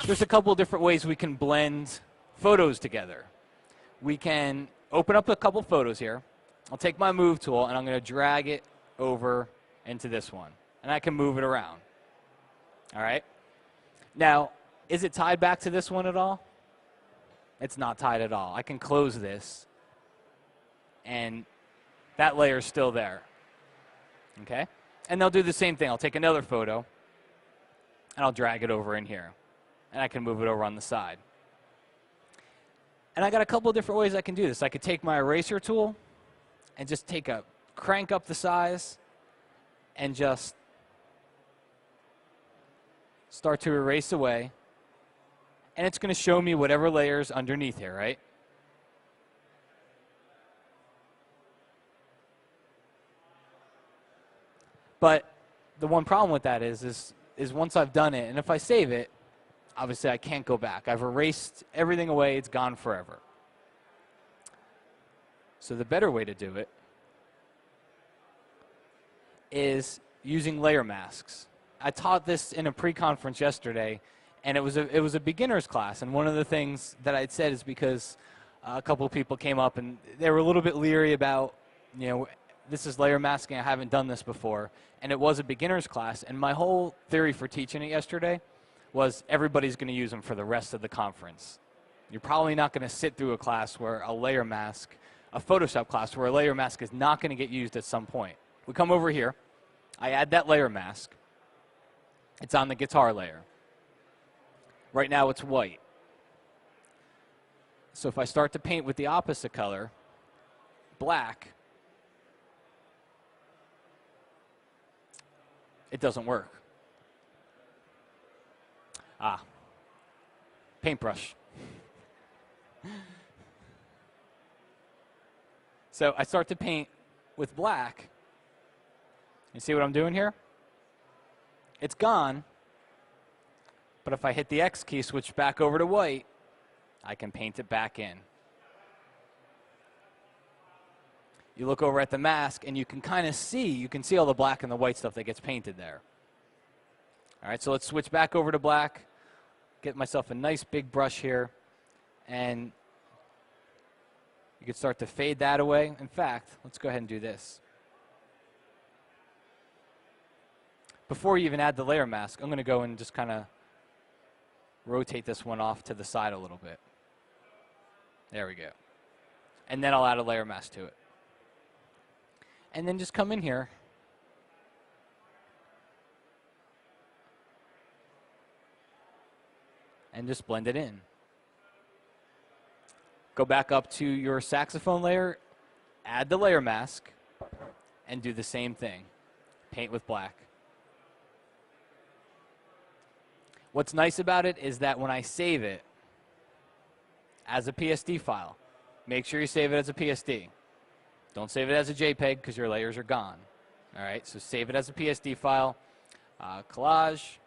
There's a couple different ways we can blend photos together. We can open up a couple photos here. I'll take my move tool and I'm going to drag it over into this one. And I can move it around. All right? Now, is it tied back to this one at all? It's not tied at all. I can close this and that layer is still there. Okay? And they'll do the same thing. I'll take another photo and I'll drag it over in here. And I can move it over on the side. And I got a couple of different ways I can do this. I could take my eraser tool and just crank up the size and just start to erase away. And it's going to show me whatever layer's underneath here, right? But the one problem with that is once I've done it, and if I save it, obviously I can't go back. I've erased everything away. It's gone forever. So the better way to do it is using layer masks. I taught this in a pre-conference yesterday, and it was a beginner's class. And one of the things that I'd said is because a couple of people came up and they were a little bit leery about, this is layer masking. I haven't done this before. And it was a beginner's class. And my whole theory for teaching it yesterday was everybody's going to use them for the rest of the conference. You're probably not going to sit through a class where a layer mask, a Photoshop class where a layer mask is not going to get used at some point. We come over here. I add that layer mask. It's on the guitar layer. Right now it's white. So if I start to paint with the opposite color, black, it doesn't work. Paintbrush. So I start to paint with black. You see what I'm doing here? It's gone. But if I hit the X key, switch back over to white, I can paint it back in. You look over at the mask and you can kind of see, you can see all the black and the white stuff that gets painted there. All right, so let's switch back over to black. Get myself a nice big brush here, and you can start to fade that away. In fact, let's go ahead and do this. Before you even add the layer mask, I'm going to go and just kind of rotate this one off to the side a little bit. There we go. And then I'll add a layer mask to it. And then just come in here and just blend it in. Go back up to your saxophone layer, add the layer mask, and do the same thing. Paint with black. What's nice about it is that when I save it as a PSD file, make sure you save it as a PSD. Don't save it as a JPEG because your layers are gone. All right, so save it as a PSD file, collage,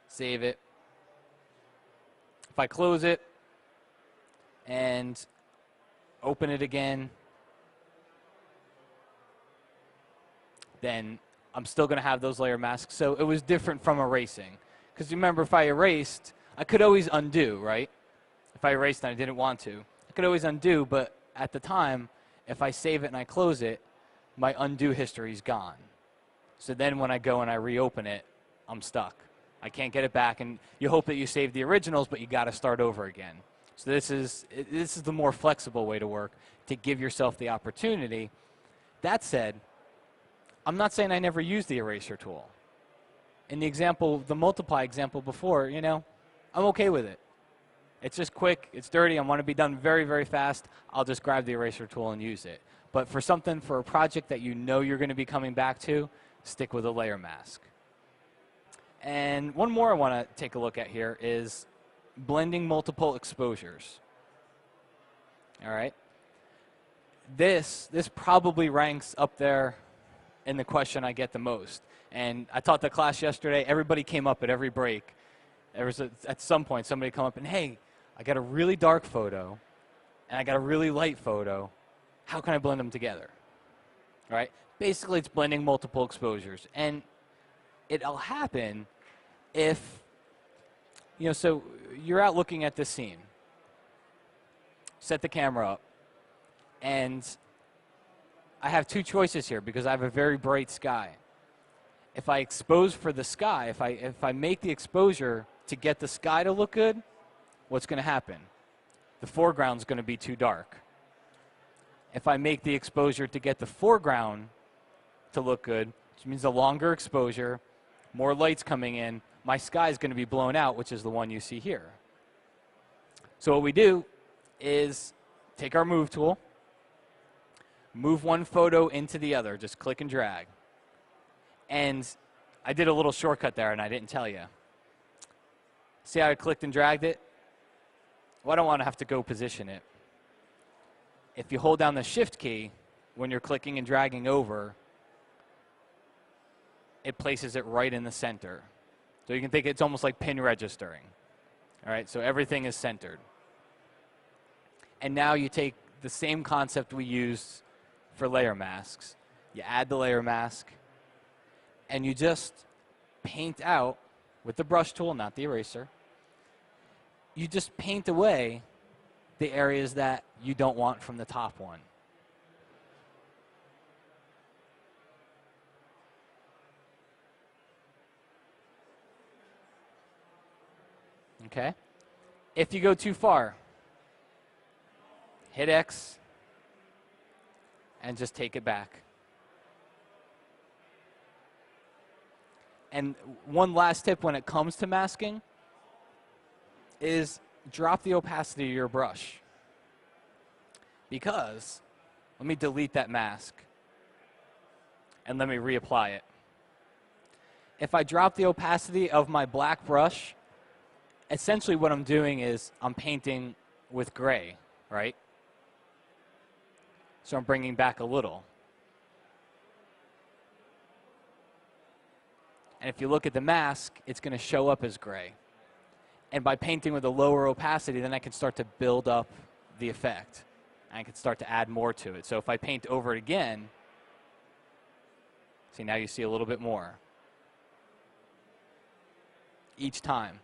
save it. If I close it and open it again, then I'm still going to have those layer masks. So it was different from erasing. Because remember, if I erased, I could always undo, right? If I erased and I didn't want to, I could always undo, but at the time, if I save it and I close it, my undo history is gone. So then when I go and I reopen it, I'm stuck. I can't get it back, and you hope that you save the originals, but you got to start over again. So this is the more flexible way to work, to give yourself the opportunity. That said, I'm not saying I never use the eraser tool. In the example, the multiply example before, I'm okay with it. It's just quick, it's dirty, I want to be done very, very fast, I'll just grab the eraser tool and use it. But for a project that you know you're going to be coming back to, stick with a layer mask. And one more I want to take a look at here is blending multiple exposures. All right. This probably ranks up there in the question I get the most. And I taught the class yesterday. Everybody came up at every break. At some point, somebody come up and, hey, I got a really dark photo and I got a really light photo. How can I blend them together? Right? Basically, it's blending multiple exposures. And it'll happen if, so you're out looking at this scene. Set the camera up. And I have two choices here because I have a very bright sky. If I expose for the sky, if I make the exposure to get the sky to look good, what's going to happen? The foreground's going to be too dark. If I make the exposure to get the foreground to look good, which means a longer exposure, more light's coming in, my sky is going to be blown out, which is the one you see here. So what we do is take our move tool, move one photo into the other, just click and drag. And I did a little shortcut there, and I didn't tell you. See how I clicked and dragged it? Well, I don't want to have to go position it. If you hold down the Shift key when you're clicking and dragging over, it places it right in the center. So you can think it's almost like pin registering. All right, so everything is centered. And now you take the same concept we used for layer masks. You add the layer mask, and you just paint out with the brush tool, not the eraser. You just paint away the areas that you don't want from the top one. Okay? If you go too far, hit X and just take it back. And one last tip when it comes to masking is drop the opacity of your brush. Because, let me delete that mask and let me reapply it. If I drop the opacity of my black brush, essentially what I'm doing is I'm painting with gray, right? So I'm bringing back a little. And if you look at the mask, it's going to show up as gray. And by painting with a lower opacity, then I can start to build up the effect. I can start to add more to it. So if I paint over it again, see, now you see a little bit more each time.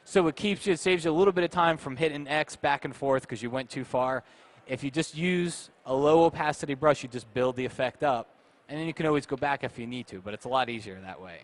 So it saves you a little bit of time from hitting X back and forth because you went too far. If you just use a low opacity brush, you just build the effect up. And then you can always go back if you need to, but it's a lot easier that way.